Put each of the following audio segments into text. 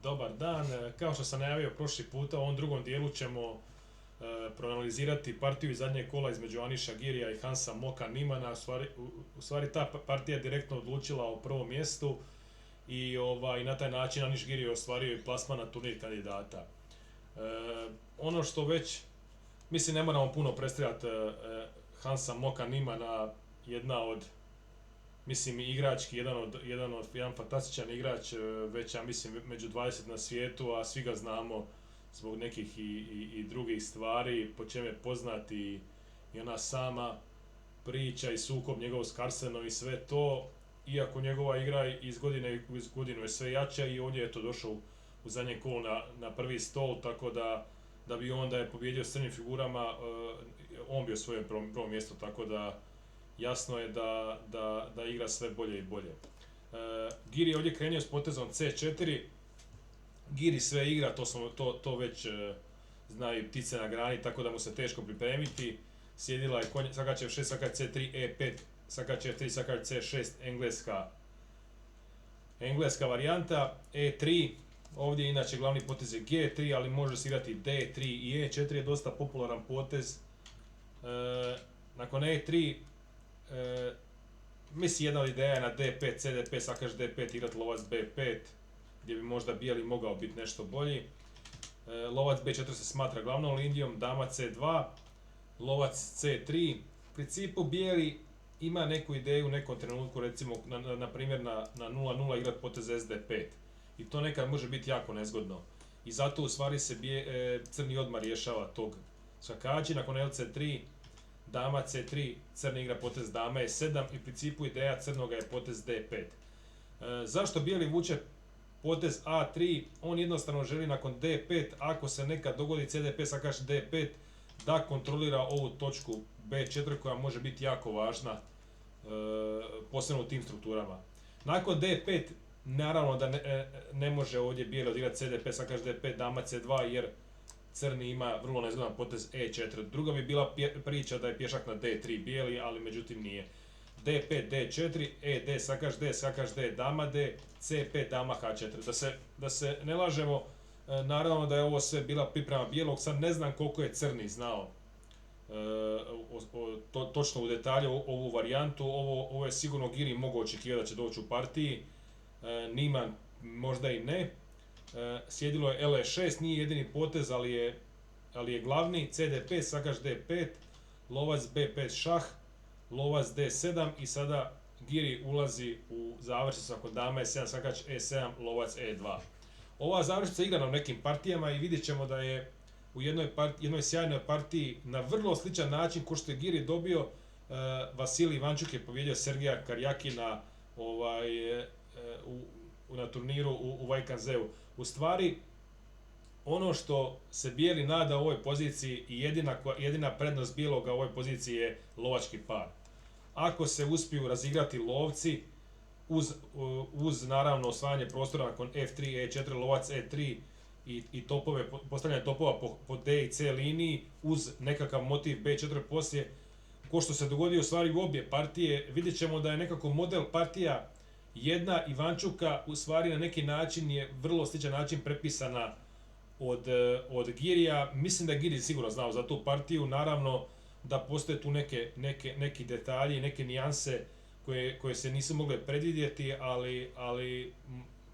Dobar dan, kao što sam najavio prošli puta, u ovom drugom dijelu ćemo proanalizirati partiju iz zadnjeg kola između Aniša Girija i Hansa Moka Nimana. U stvari ta partija je direktno odlučila o prvom mjestu i na taj način Aniš Giri je ostvario i plasman na turnir kandidata. Ono što već, mislim ne moramo puno predstavljati Hansa Moka Nimana, jedna od, mislim igrački, jedan fantastičan igrač, već ja mislim među 20 na svijetu, a svi ga znamo zbog nekih i drugih stvari, po čem je poznat i ona sama priča i sukob njegov s Carlsenom i sve to, iako njegova igra iz godine u godinu je sve jača i ovdje je to došao u zadnjem kolu na prvi stol, tako da bi on da je pobjedio s crnim figurama, on bi osvojio prvo mjesto, tako da jasno je da igra sve bolje i bolje. Giri je ovdje krenio s potezom C4, Giri sve igra, to već znaju ptice na grani, tako da mu se teško pripremiti. Sjedila je konj, sakač F6, sakač C3, E5, sakač F3, sakač C6, engleska varijanta. E3, ovdje inače glavni potez je G3, ali može se igrati D3 i E4 je dosta popularan potez. Nakon E3, mislim jedna od ideja je na D5, CD5, sakač D5, igrati lovac B5, gdje bi možda bijeli mogao biti nešto bolji. Lovac B4 se smatra glavnom linijom, dama C2, lovac C3. U principu bijeli ima neku ideju u nekom trenutku, recimo na primjer na 0-0 igrat potez SD5. I to nekad može biti jako nezgodno. I zato u stvari se crni odmah rješava tog skakači. Nakon LC3, dama C3, crni igra potez dama E7 i u principu ideja crnoga je potez D5. Zašto bijeli vuče potez A3? On jednostavno želi nakon D5, ako se nekad dogodi CDP sakač D5, da kontrolira ovu točku B4 koja može biti jako važna, posebno u tim strukturama. Nakon D5, naravno da ne može ovdje bijeli odigrati CDP sakač D5, dama C2 jer crni ima vrlo nezgodan potez E4. Druga bi bila priča da je pješak na D3 bijeli, ali međutim nije. D5, D4, D, sakač D, dama D, C5, dama H4. Da se ne lažemo, naravno da je ovo sve bila priprema bijelog, sad ne znam koliko je crni znao točno u detalje ovu varijantu, ovo je sigurno Giri mogao očekivati da će doći u partiji, Niman možda i ne. Sjedilo je LE6, nije jedini potez, ali je glavni, CD5, sakač D5, lovac B5 šah, lovac D7 i sada Giri ulazi u završnicu ako dama E7, sakač E7, lovac E2. Ova završnica igrana u nekim partijama i vidjet ćemo da je u jednoj sjajnoj partiji na vrlo sličan način ko što je Giri dobio, Vasilij Ivančuk je pobjedio Sergeja Karjakina na turniru u Vajkanzeu. U stvari, ono što se bijeli nada u ovoj poziciji i jedina prednost bijeloga u ovoj poziciji je lovački par. Ako se uspiju razigrati lovci, uz naravno osvajanje prostora nakon F3, E4, lovac E3 i postavljanje topova po D i C liniji, uz nekakav motiv B4 poslije, ko što se dogodio u stvari u obje partije, vidjet ćemo da je nekako model partija jedna Ivančuka u stvari na neki način je vrlo sličan način prepisana od Girija. Mislim da je Giri sigurno znao za tu partiju, naravno da postoje tu neki detalji, neke nijanse koje se nisu mogle predvidjeti,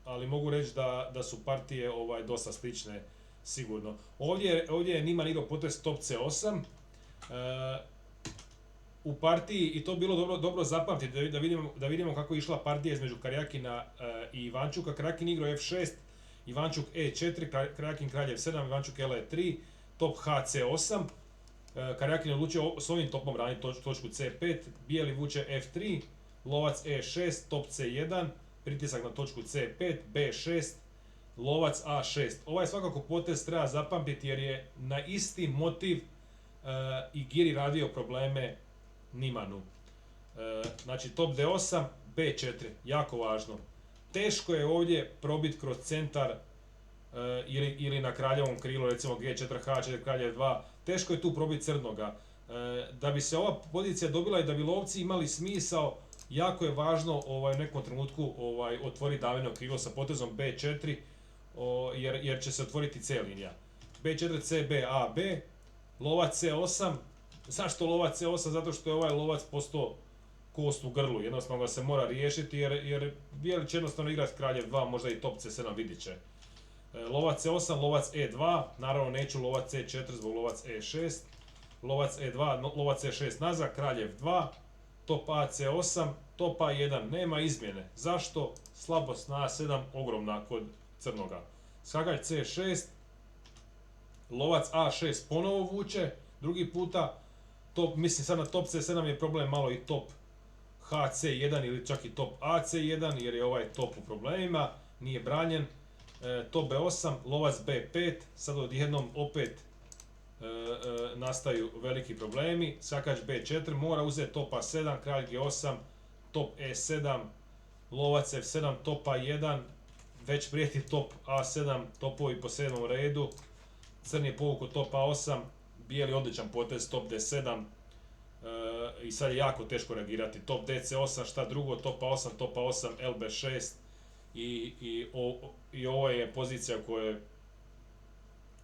ali mogu reći da su partije dosta slične sigurno. Ovdje je Niman igrao potez top C8. U partiji, i to bilo dobro zapamtiti, da vidimo kako je išla partija između Karjakina i Ivančuka. Karjakin igrao F6, Ivančuk E4, Karjakin kralj F7, Ivančuk LE3, top HC8. Karjakin je odlučio s ovim topom braniti točku C5, bijeli vuče F3, lovac E6, top C1, pritisak na točku C5, B6, lovac A6. Ovaj svakako potez treba zapamtiti jer je na isti motiv i Giri radio probleme Nimanu. Znači top D8, B4, jako važno. Teško je ovdje probiti kroz centar ili na kraljevom krilu, recimo G4, H4, kralj F2, teško je tu probiti crnoga. Da bi se ova pozicija dobila i da bi lovci imali smisao, jako je važno u nekom trenutku otvoriti davino krilo sa potezom B4, jer će se otvoriti C linija. B4, C, B, A, B, lovac C8. Zašto lovac C8? Zato što je ovaj lovac postao kost u grlu, jednostavno ga se mora riješiti jer bijeli će jednostavno igrati kraljev 2, možda i top C7, vidit će. Lovac C8, lovac E2, naravno neću lovac C4 zbog lovac E6, lovac E2, lovac E6 nazad, kraljev 2, top A C8, top A1, nema izmjene. Zašto? Slabost na A7 ogromna kod crnoga. Skakač C6, lovac A6 ponovo vuče, drugi puta, mislim sad na top C7 je problem malo i top HC1 ili čak i top AC1 jer je ovaj top u problemima, nije branjen. Top B8, lovac B5, sad odjednom opet nastaju veliki problemi. Skakač B4 mora uzeti top A7, kralj G8, top E7, lovac F7, top A1, već prijeti top A7, topovi po 7. redu. Crni je povukao top A8, bijeli odličan potez, top D7, i sad je jako teško reagirati. Top DC8, šta drugo, top A8, top A8, LB6 i ovo je pozicija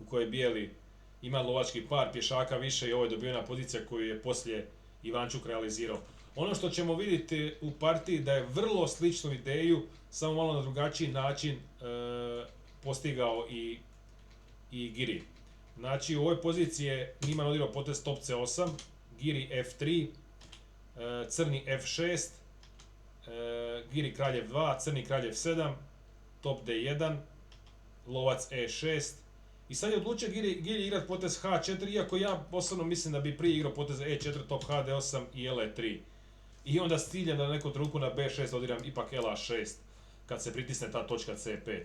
u kojoj bijeli ima lovački par, pješaka više i ovo je dobivena pozicija koju je poslije Ivančuk realizirao. Ono što ćemo vidjeti u partiji da je vrlo sličnu ideju, samo malo na drugačiji način postigao i Giri. Znači u ovoj poziciji je Niman odigrao potez top C8, Giri F3, crni F6, Giri kraljev 2, crni kraljev 7, top D1, lovac E6. I sad je odlučio Giri igrati potez H4, iako ja osobno mislim da bi prije igrao potez E4, top HD8 i LE3. I onda s ciljem da na neku truku na B6 odigram ipak LA6, kad se pritisne ta točka C5.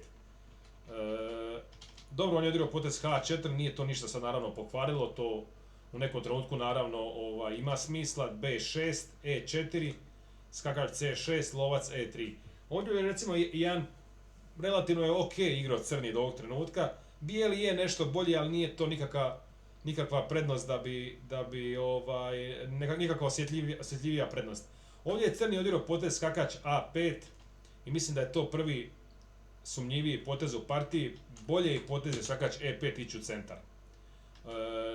Dobro, on je odigrao potez H4, nije to ništa sad naravno pokvarilo, to u nekom trenutku naravno ima smisla. B6, E4, skakač C6, lovac E3. Ovdje je recimo jedan relativno je ok igrao crni do ovog trenutka. Bijeli je nešto bolji, ali nije to nikakva prednost nikakva osjetljivija prednost. Ovdje je crni odigrao potez skakač A5 i mislim da je to prvi sumnjiviji potez u partiji. Bolje je potez je skakač E5 ići u centar.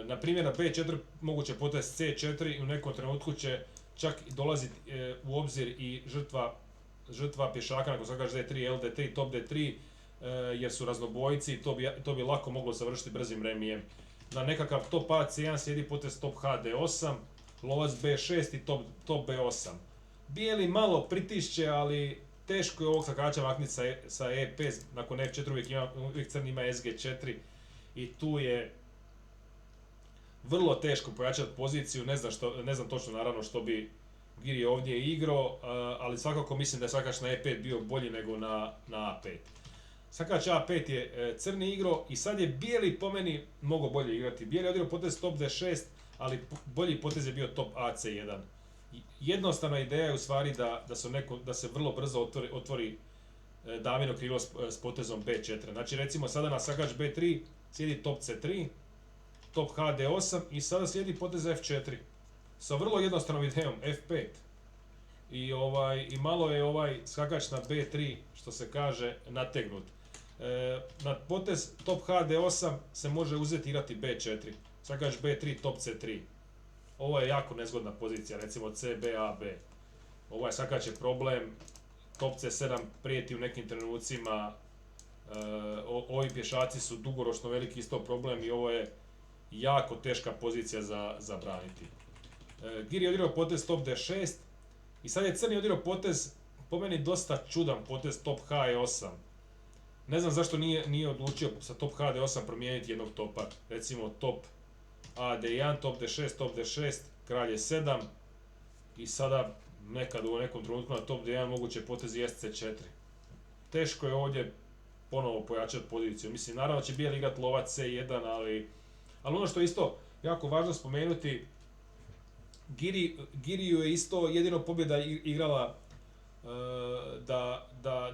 Na primjer na B4 moguće potez C4 i u nekom trenutku će čak dolaziti u obzir i žrtva pješaka nakon skakač D3, LD3, top D3 jer su raznobojci i to bi lako moglo završiti brzim remijem. Na nekakav top AC1 slijedi potez top HD8, lovac B6 i top B8. Bijeli malo pritišće, ali teško je ovog skakača maknuti sa E5, nakon F4 uvijek crni ima SG4 i tu je vrlo teško pojačati poziciju, ne znam točno naravno što bi Giri ovdje igrao, ali svakako mislim da je skakač na E5 bio bolji nego na A5. Skakač A5 je crni igrao i sad je bijeli po meni mogao bolje igrati. Bijeli je odigrao potez top D6, ali bolji potez je bio top AC1. Jednostavna ideja je u stvari da se vrlo brzo otvori damino krilo s potezom B4. Znači recimo sada na skakač B3 slijedi top C3, top HD8 i sada slijedi potez F4 sa vrlo jednostavnom idejom F5. I malo je ovaj skakač na B3, što se kaže, nategnut. Na potez top HD8 se može uzeti igrati B4. Skakač B3, top C3. Ovo je jako nezgodna pozicija, recimo C, B, A, B. Ovaj skakač je problem, top C7 prijeti u nekim trenucima. Ovi pješaci su dugoročno veliki isto problem i ovo je jako teška pozicija za braniti. Giri je odigrao potez top D6 i sad je crni odigrao potez, po meni dosta čudan potez top H8. Ne znam zašto nije odlučio sa top HD8 promijeniti jednog topa. Recimo top AD1, top D6, top D6, kralj je 7 i sada nekad u nekom trenutku na top D1 moguće potezi SC4. Teško je ovdje ponovo pojačati poziciju. Mislim, naravno će bijeli igrati lovac C1, ali ono što je isto jako važno spomenuti, Giriju je isto jedino pobjeda igrala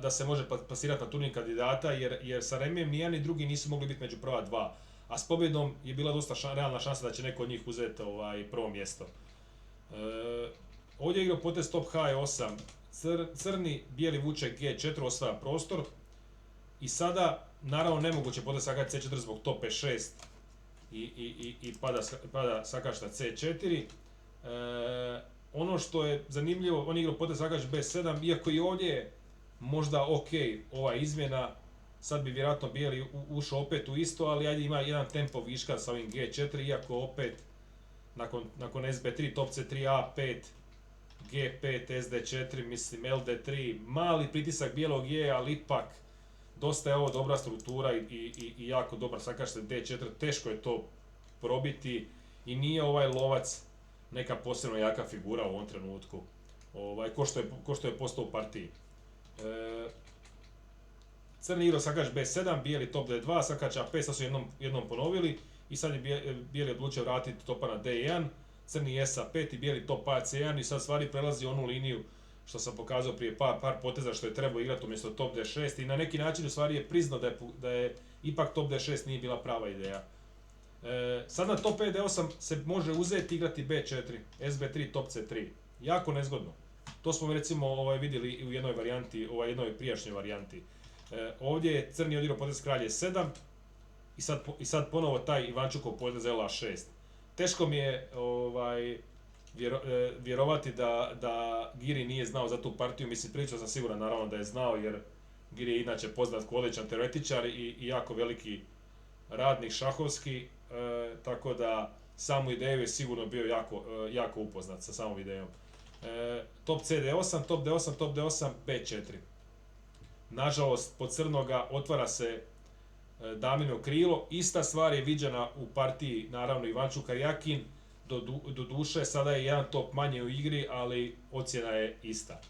da se može plasirati na turnir kandidata, jer sa remijem ni jedan ni drugi nisu mogli biti među prva dva. A s pobjedom je bila dosta realna šansa da će neko od njih uzeti prvo mjesto. Ovdje je igrao potez top H8, crni, bijeli vuče G4, osvaja prostor. I sada naravno nemoguće potez sakač C4 zbog top E6 i pada sakač na C4. Ono što je zanimljivo, on igrao potez sakač B7, iako i ovdje je možda ok ova izmjena, sad bi vjerojatno bijeli ušao opet u isto, ali ajde ima jedan tempo viška sa ovim G4, iako opet nakon SB3, top C3, A5, G5, SD4, mislim LD3, mali pritisak bijelog je, ali ipak dosta je ovo dobra struktura i jako dobar sakač sa D4, teško je to probiti i nije ovaj lovac neka posebno jaka figura u ovom trenutku, ko što je postao u partiji. Crni igrao sakač B7, bijeli top D2, sakač A5, sad su jednom ponovili i sad je bijeli odlučio vratiti topa na D1, crni SA5 i bijeli top AC1 i sad stvari prelazi onu liniju što sam pokazao prije par poteza što je trebao igrati umjesto top D6 i na neki način u stvari je priznao da je ipak top D6 nije bila prava ideja. Sad na top D8 se može uzeti igrati B4, SB3, top C3. Jako nezgodno. To smo recimo vidjeli u jednoj varijanti, jednoj prijašnjoj varijanti. Ovdje je crni odigrao potez kralj E7 i sad ponovo taj Ivančukov potez LA6. Teško mi je vjerovati da Giri nije znao za tu partiju, mislim prilično sam siguran naravno da je znao jer Giri je inače poznat kao odličan teoretičar i jako veliki radnik šahovski, tako da samu ideju je sigurno bio jako upoznat sa samom idejom. Top CD8, top D8, top D8, B4. Nažalost, pod crnoga otvara se damino krilo, ista stvar je viđena u partiji, naravno Ivančuk Karjakin, do duše, sada je jedan top manje u igri, ali ocjena je ista.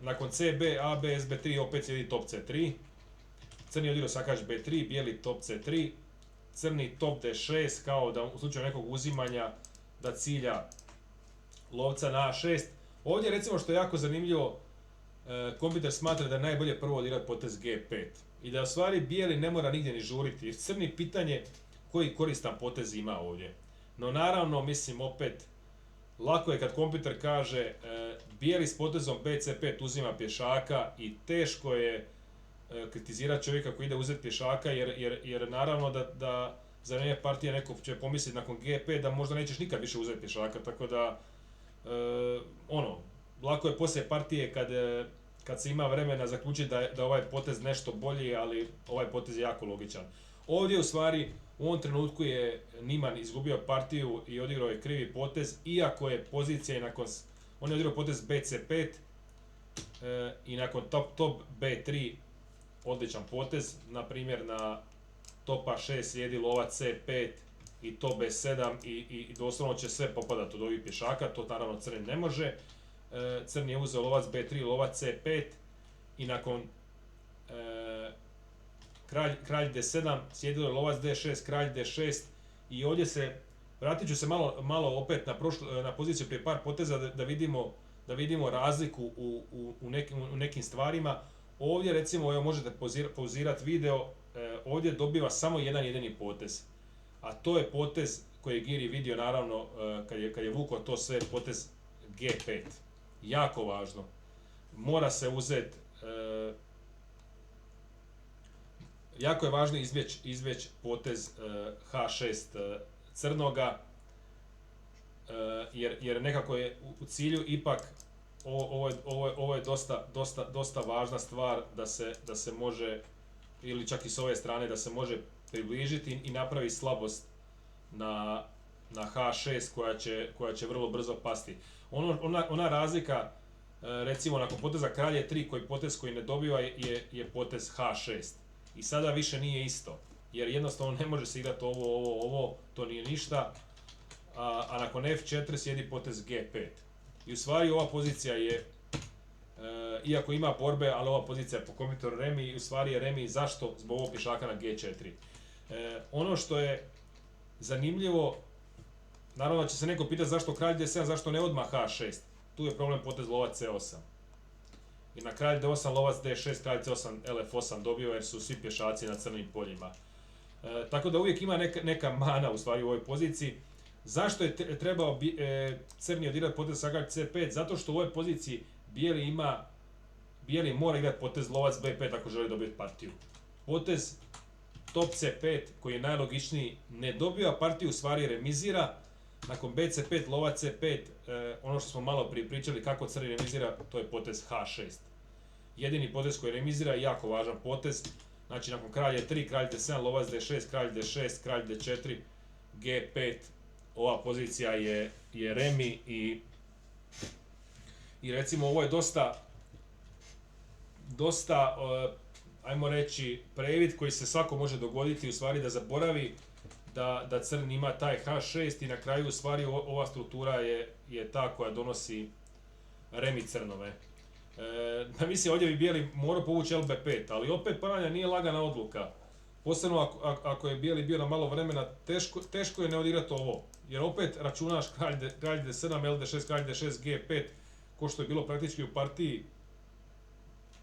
Nakon CB, AB, SB3 opet slijedi top C3, crni odigrao sakač B3, bijeli top C3, crni top D6, kao da u slučaju nekog uzimanja da cilja lovca na A6. Ovdje recimo što je jako zanimljivo, kompjuter smatra da je najbolje prvo odigrati potez G5 i da u stvari bijeli ne mora nigdje ni žuriti jer crni pitanje koji koristan potez ima ovdje. No naravno, mislim opet, lako je kad kompjuter kaže bijeli s potezom BC5 uzima pješaka i teško je kritizirati čovjeka koji ide uzeti pješaka jer naravno da za vrijeme partije neko će pomisliti nakon G5 da možda nećeš nikad više uzeti pješaka, tako da lako je poslije partije kad se ima vremena zaključiti da ovaj potez nešto bolji, ali ovaj potez je jako logičan. Ovdje u stvari u ovom trenutku je Niemann izgubio partiju i odigrao je krivi potez, iako je pozicija i on je odigrao potez BC5 i nakon top B3 odličan potez, na primjer na topa 6 slijedi lova C5 i top B7 i doslovno će sve popadati od ovih pješaka, to naravno crni ne može. Crni je uzeo lovac B3, lovac C5 i nakon kralj D7 slijedilo je lovac D6, kralj D6 i ovdje vratit ću se malo opet na poziciju prije par poteza da vidimo razliku u nekim stvarima. Ovdje recimo, evo možete pauzirati video, ovdje dobiva samo jedan jedini potez, a to je potez koji je Giri vidio naravno kad je vukao to sve, potez G5. Jako važno. Mora se uzeti, jako je važno izbjeći potez H6 crnoga, jer nekako je u cilju ipak ovo je dosta važna stvar da se može, ili čak i s ove strane, da se može približiti i napravi slabost na H6 koja će vrlo brzo pasti. Ona razlika, recimo nakon poteza kralje 3, potez koji ne dobiva je potez H6. I sada više nije isto, jer jednostavno ne može se igrati ovo, to nije ništa, a nakon F4 slijedi potez G5. I u stvari ova pozicija je, iako ima borbe, ali ova pozicija je po kompjutoru remi i u stvari je remi zašto? Zbog ovog pješaka na G4. Ono što je zanimljivo, naravno da će se neko pitati zašto kralj D7, zašto ne odmah H6. Tu je problem potez lovac C8. I na kralj D8, lovac D6, kralj C8, LF8 dobio jer su svi pješaci na crnim poljima. Tako da uvijek ima neka mana u stvari u ovoj poziciji. Zašto je trebao crni odigrati potez sakač C5? Zato što u ovoj poziciji bijeli mora igrati potez lovac B5 ako želi dobiti partiju. potez top C5 koji je najlogičniji, ne dobiva partiju, u stvari remizira, nakon BC5, lovac C5, ono što smo malo prije pričali kako crni remizira, to je potez H6. Jedini potez koji remizira je jako važan potez, znači nakon kralj E3, kralj D7, lovac D6, kralj D6, kralj D4, G5, ova pozicija je remi i recimo ovo je dosta ajmo reći, previd koji se svako može dogoditi, u stvari da zaboravi da crni ima taj H6 i na kraju u stvari ova struktura je ta koja donosi remi crnove. Mislim, ovdje bi bijeli morao povući LB5, ali opet ponavljam, nije lagana odluka. Posebno ako je bijeli bio na malo vremena, teško je ne odigrati ovo. Jer opet računaš kralj D7, LD6, kralj D6, G5, ko što je bilo praktički u partiji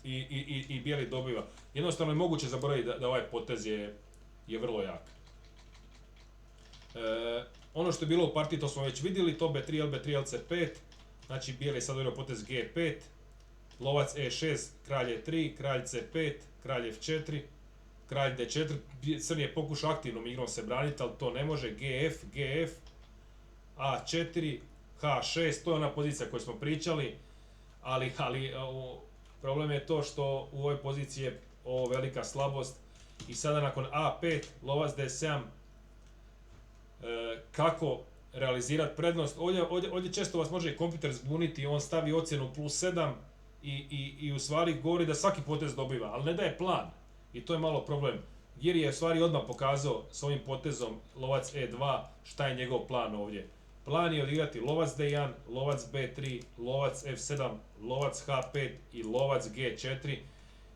i bijeli dobiva. Jednostavno je moguće zaboraviti da ovaj potez je vrlo jak. Ono što je bilo u partiji, to smo već vidjeli, to B3, LB3, LC5, znači bijeli je sad odigrao potez G5, lovac E6, kralj E3, kralj C5, kralj F4, kralj D4, crni je pokušao aktivnom igrom se braniti, ali to ne može, GF, A4, H6, to je ona pozicija koju smo pričali, ali problem je to što u ovoj poziciji je ovo velika slabost i sada nakon A5, lovac D7, kako realizirati prednost. Ovdje često vas može i kompjuter zbuniti, on stavi ocjenu +7 i u stvari govori da svaki potez dobiva, ali ne daje plan. I to je malo problem. Giri je u stvari odmah pokazao s ovim potezom lovac E2 šta je njegov plan ovdje. Plan je odigrati lovac D1, lovac B3, lovac F7, lovac H5 i lovac G4.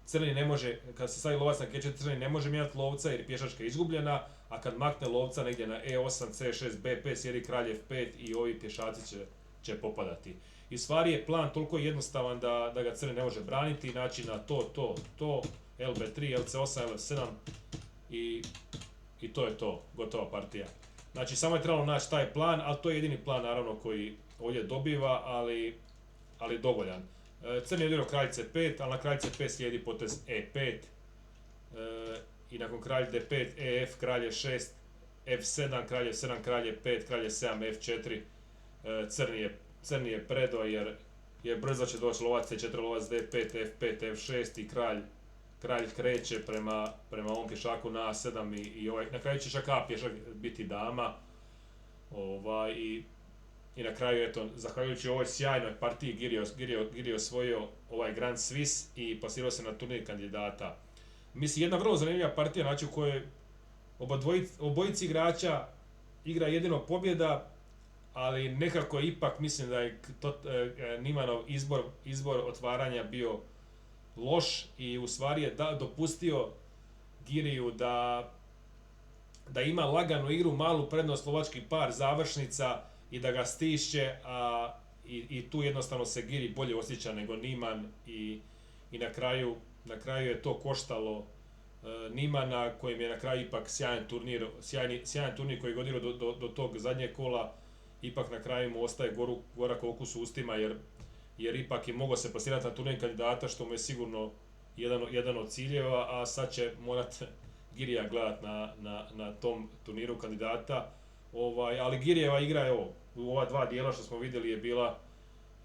Crni ne može, kad se stavi lovac na G4, crni ne može mijenjati lovca jer je pješačka izgubljena, a kad makne lovca negdje na E8, C6, B5, sjedi kralj F5 i ovi pješaci će popadati. I u stvari je plan toliko jednostavan da ga crni ne može braniti, znači na to, LB3, LC8, LF7 i to je to, gotova partija. Znači samo je trebalo naći taj plan, ali to je jedini plan naravno koji ovdje dobiva, ali dovoljan. Crni je odigrao kralj C5, ali na kralj C5 slijedi potez E5 i nakon kralj D5, EF, kralj E6, F7, kralj F7, kralj E5, kralj E7, F4. Crni je predo jer brzo će doći lovac C4, lovac D5, F5, F6 i kralj kreće prema ovom pješaku na A7 i na kraju će čak A pješak biti dama. I na kraju, eto, zahvaljujući ovoj sjajnoj partiji, Giri je osvojio ovaj Grand Swiss i pasirao se na turnir kandidata. Mislim, jedna vrlo zanimljiva partija, znači u kojoj obojici igrača igra jedino pobjeda, ali nekako ipak mislim da je Nimanov izbor otvaranja bio loš i u stvari je dopustio Giriju da ima laganu igru, malu prednost lovački par, završnica i da ga stišće, i tu jednostavno se Giri bolje osjeća nego Niman i na kraju je to koštalo Nimana, kojim je na kraju ipak sjajan turnir koji je odigrao do tog zadnjeg kola, ipak na kraju mu ostaje gorak okus u ustima jer ipak je mogao se plasirati na turnir kandidata, što mu je sigurno jedan od ciljeva, a sad će morat Girija gledat na tom turniru kandidata. Ali Girijeva igra, evo, u ova dva dijela što smo vidjeli je bila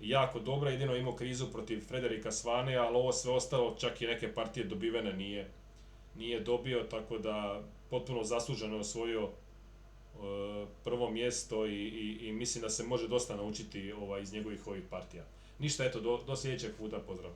jako dobra, jedino imao krizu protiv Frederika Svanea, ali ovo sve ostalo, čak i neke partije dobivene nije dobio, tako da potpuno zasluženo je osvojio prvo mjesto i mislim da se može dosta naučiti iz njegovih ovih partija. Ništa, eto, do sljedećeg puta, pozdrav.